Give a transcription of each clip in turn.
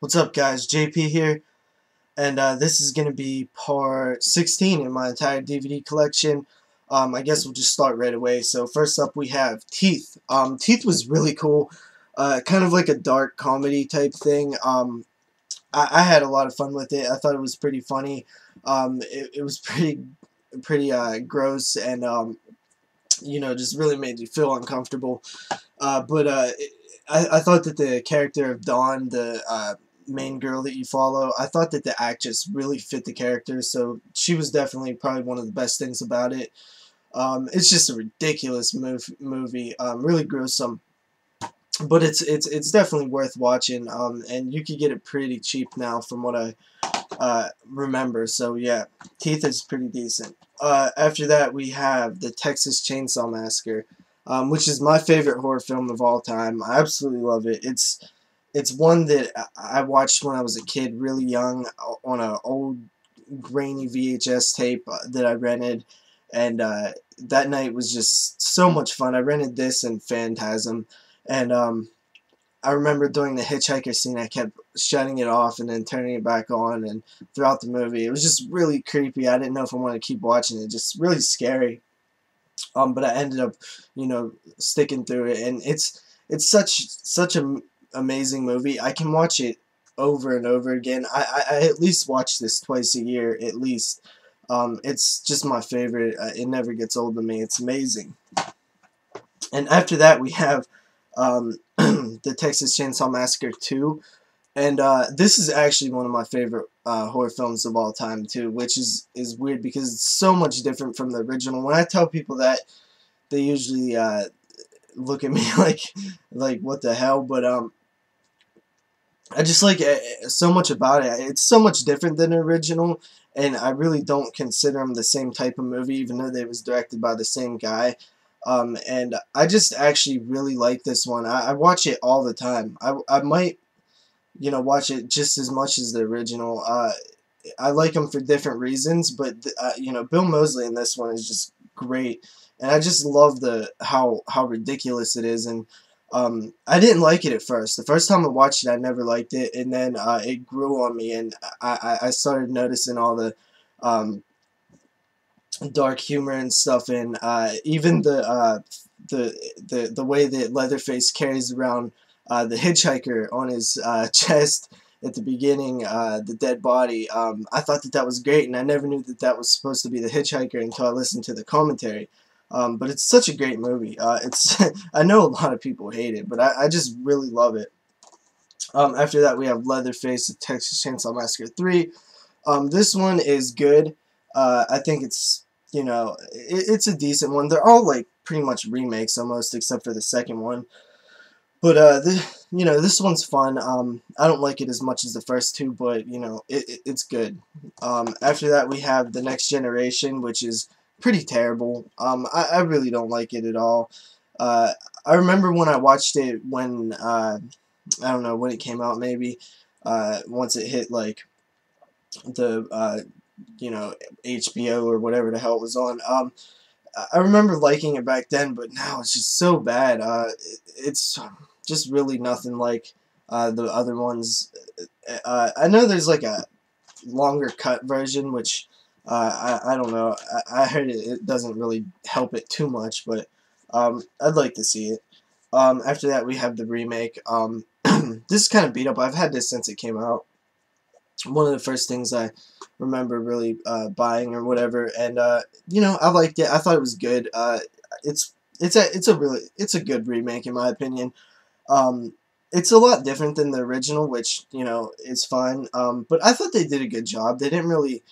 What's up, guys? JP here, and this is going to be part 16 in my entire DVD collection. I guess we'll just start right away. So first up we have Teeth. Teeth was really cool, kind of like a dark comedy type thing. I had a lot of fun with it. I thought it was pretty funny. It was pretty gross and just really made you feel uncomfortable. I thought that the character of Dawn, the main girl that you follow, I thought that the actress really fit the character, so she was definitely probably one of the best things about it. It's just a ridiculous movie, really gruesome, but it's definitely worth watching, and you could get it pretty cheap now from what I remember, so yeah, Teeth is pretty decent. After that we have the Texas Chainsaw Massacre, which is my favorite horror film of all time. I absolutely love it. It's one that I watched when I was a kid, really young, on an old grainy VHS tape that I rented, and that night was just so much fun. I rented this and Phantasm, and I remember during the hitchhiker scene I kept shutting it off and then turning it back on, and throughout the movie it was just really creepy. I didn't know if I wanted to keep watching it, just really scary. But I ended up, sticking through it, and it's such an amazing movie. I can watch it over and over again. I at least watch this twice a year, at least. It's just my favorite. It never gets old to me. It's amazing. And after that, we have the Texas Chainsaw Massacre 2. And this is actually one of my favorite horror films of all time, too, which is weird because it's so much different from the original. When I tell people that, they usually look at me like what the hell, but I just like so much about it. It's so much different than the original, and I really don't consider them the same type of movie, even though they was directed by the same guy. And I just actually really like this one. I watch it all the time. I might watch it just as much as the original. I like them for different reasons, but Bill Moseley in this one is just great, and I just love how ridiculous it is. And I didn't like it at first. The first time I watched it, I never liked it, and then it grew on me, and I started noticing all the dark humor and stuff, and even the way that Leatherface carries around the hitchhiker on his chest at the beginning, the dead body. I thought that was great, and I never knew that was supposed to be the hitchhiker until I listened to the commentary. But it's such a great movie. It's I know a lot of people hate it, but I just really love it. After that, we have Leatherface, the Texas Chainsaw Massacre 3. This one is good. I think it's a decent one. They're all like pretty much remakes almost, except for the second one. But this one's fun. I don't like it as much as the first two, but it's good. After that, we have The Next Generation, which is pretty terrible. I really don't like it at all. I remember when I watched it when I don't know when it came out, maybe once it hit like the HBO or whatever the hell it was on. I remember liking it back then, but now it's just so bad. It's just really nothing like the other ones. I know there's like a longer cut version, which I don't know. I heard it doesn't really help it too much, but I'd like to see it. After that, we have the remake. This is kind of beat up. I've had this since it came out. One of the first things I remember really buying or whatever, and I liked it. I thought it was good. It's a good remake in my opinion. It's a lot different than the original, which is fine. But I thought they did a good job. They didn't really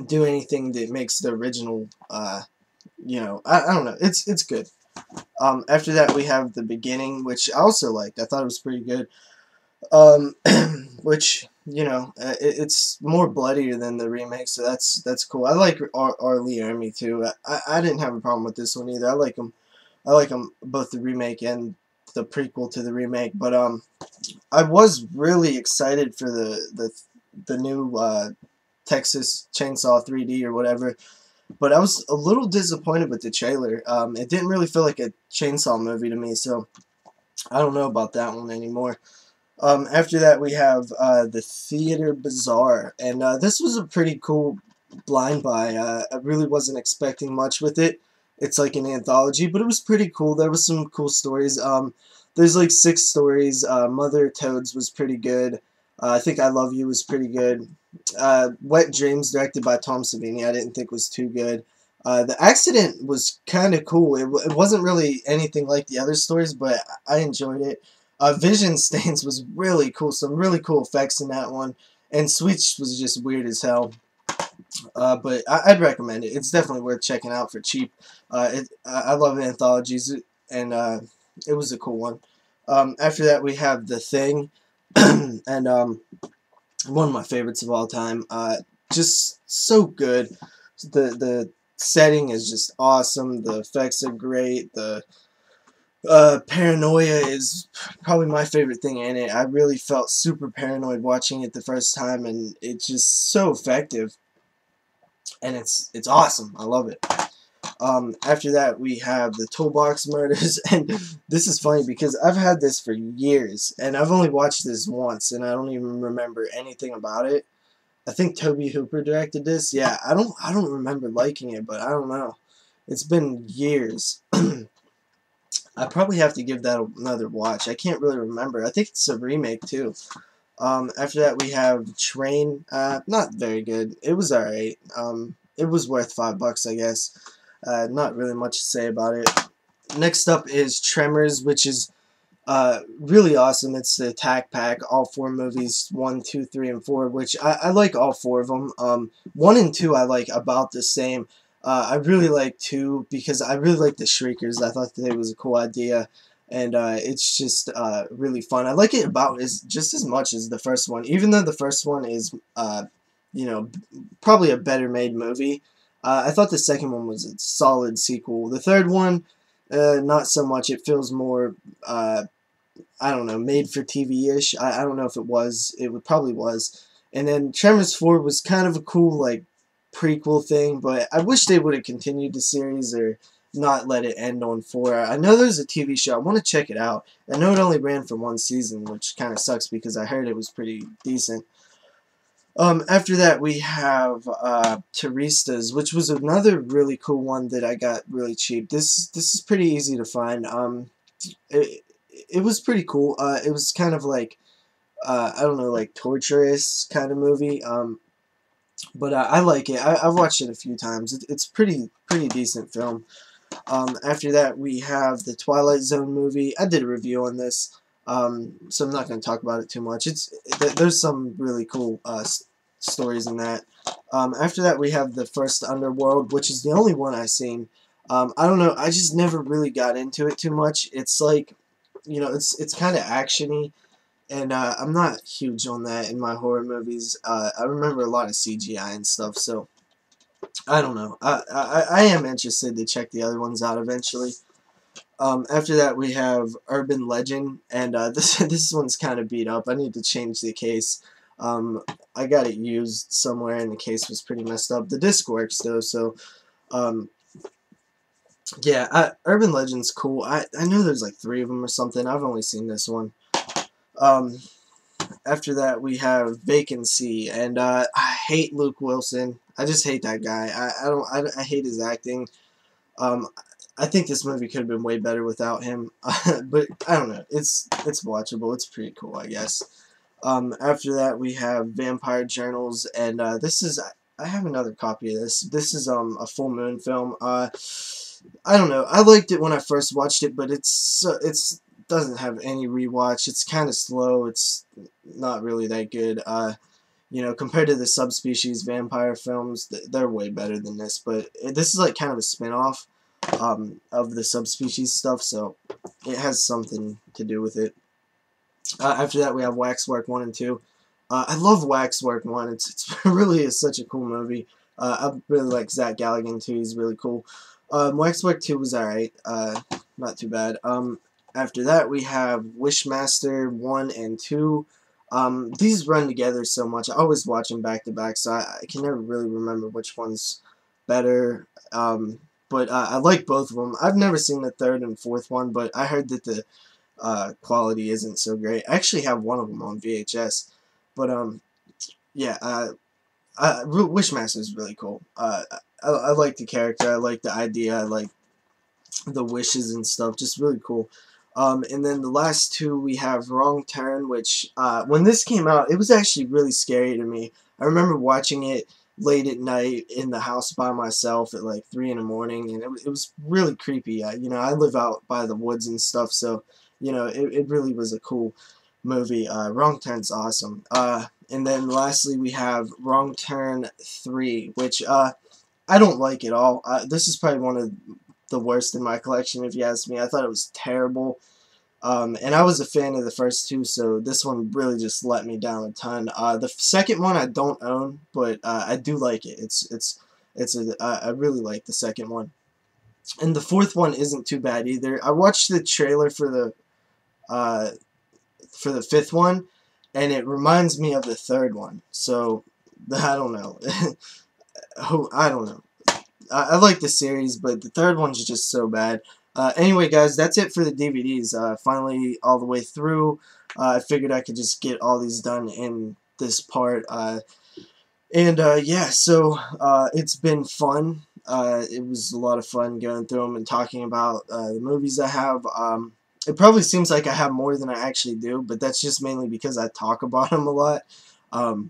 do anything that makes the original. I don't know. It's good. After that, we have The Beginning, which I also liked. I thought it was pretty good. Which it's more bloodier than the remake, so that's cool. I like R. Lee Ermey too. I didn't have a problem with this one either. I like them. I like them both, the remake and the prequel to the remake. But I was really excited for the new Texas Chainsaw 3D or whatever. But I was a little disappointed with the trailer. It didn't really feel like a chainsaw movie to me, so I don't know about that one anymore. After that, we have the Theater Bazaar, and this was a pretty cool blind buy. I really wasn't expecting much with it. It's like an anthology, but it was pretty cool. There was some cool stories. There's like 6 stories. Mother Toads was pretty good. I think I Love You was pretty good. Wet Dreams, directed by Tom Savini, I didn't think was too good. The Accident was kind of cool. It wasn't really anything like the other stories, but I enjoyed it. Vision Stains was really cool. Some really cool effects in that one. And Switch was just weird as hell. But I'd recommend it. It's definitely worth checking out for cheap. I love anthologies, and it was a cool one. After that, we have The Thing, and one of my favorites of all time. Just so good. The setting is just awesome. The effects are great. The paranoia is probably my favorite thing in it. I really felt super paranoid watching it the first time, and it's just so effective. And it's awesome. I love it. After that, we have the Toolbox murders, and this is funny because I've had this for years, and I've only watched this once, and I don't even remember anything about it. I think Toby Hooper directed this. Yeah, I don't remember liking it, but I don't know. It's been years. I probably have to give that another watch. I can't really remember. I think it's a remake too. After that, we have Train. Not very good. It was alright. It was worth $5, I guess. Not really much to say about it. Next up is Tremors, which is really awesome. It's the Attack Pack, all 4 movies, 1, 2, 3, and 4, which I like all 4 of them. 1 and 2 I like about the same. I really like 2 because I really like the Shriekers. I thought that it was a cool idea, and it's just really fun. I like it about just as much as the first one, even though the first one is, you know, probably a better made movie. I thought the second one was a solid sequel. The third one, not so much. It feels more, I don't know, made for TV-ish. I don't know if it was. Probably was. And then Tremors 4 was kind of a cool, like, prequel thing, but I wish they would have continued the series or not let it end on 4. I know there's a TV show. I want to check it out. I know it only ran for 1 season, which kind of sucks because I heard it was pretty decent. After that, we have Turistas, which was another really cool one that I got really cheap. This is pretty easy to find. It was pretty cool. It was kind of like, I don't know, like torturous kind of movie. But I like it. I've watched it a few times. It's pretty decent film. After that, we have the Twilight Zone movie. I did a review on this, so I'm not going to talk about it too much. There's some really cool stories in that. After that, we have the first Underworld, which is the only one I've seen. I don't know. I just never really got into it too much. It's like, you know, it's kind of actiony, and I'm not huge on that in my horror movies. I remember a lot of CGI and stuff, so I don't know. I am interested to check the other ones out eventually. After that, we have Urban Legend, and this one's kind of beat up. I need to change the case. I got it used somewhere, and the case was pretty messed up. The disc works though, so yeah. Urban Legend's cool. I know there's like 3 of them or something. I've only seen this one. After that, we have Vacancy, and I hate Luke Wilson. I just hate that guy. I hate his acting. Um, I think this movie could have been way better without him, but I don't know. It's watchable. It's pretty cool, I guess. After that, we have Vampire Journals, and this is, I have another copy of this. This is a full moon film. I don't know. I liked it when I first watched it, but it's doesn't have any rewatch. It's kind of slow. It's not really that good. You know, compared to the subspecies vampire films, they're way better than this. But this is like kind of a spin-off of the subspecies stuff, so it has something to do with it. After that, we have Waxwork 1 and 2. I love Waxwork 1. It's really is such a cool movie. I really like Zach Galligan too. He's really cool. Waxwork 2 was alright. Not too bad. After that, we have Wishmaster 1 and 2. These run together so much. I always watch them back to back, so I can never really remember which one's better. But I like both of them. I've never seen the 3rd and 4th one, but I heard that quality isn't so great. I actually have one of them on VHS, but yeah, Wishmaster is really cool. I like the character, I like the idea, I like the wishes and stuff, just really cool. And then the last two we have Wrong Turn, which when this came out, it was actually really scary to me. I remember watching it late at night in the house by myself at like 3 in the morning, and it was really creepy. You know, I live out by the woods and stuff, so you know, it really was a cool movie. Wrong Turn's awesome. And then lastly we have Wrong Turn 3, which I don't like at all. This is probably one of the worst in my collection, if you ask me. I thought it was terrible. And I was a fan of the first two, so this one really just let me down a ton. The second one I don't own, but I do like it. I really like the second one. And the fourth one isn't too bad either. I watched the trailer uh, for the fifth one, and it reminds me of the third one. So I don't know. I don't know. I like the series, but the third one's just so bad. Anyway, guys, that's it for the DVDs. Finally, all the way through. I figured I could just get all these done in this part. Yeah, so it's been fun. It was a lot of fun going through them and talking about the movies I have. It probably seems like I have more than I actually do, but that's just mainly because I talk about them a lot. Um,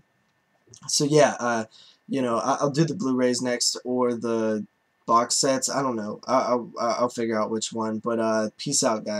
so yeah, you know, I'll do the Blu-rays next or the box sets. I don't know. I'll figure out which one. But peace out, guys.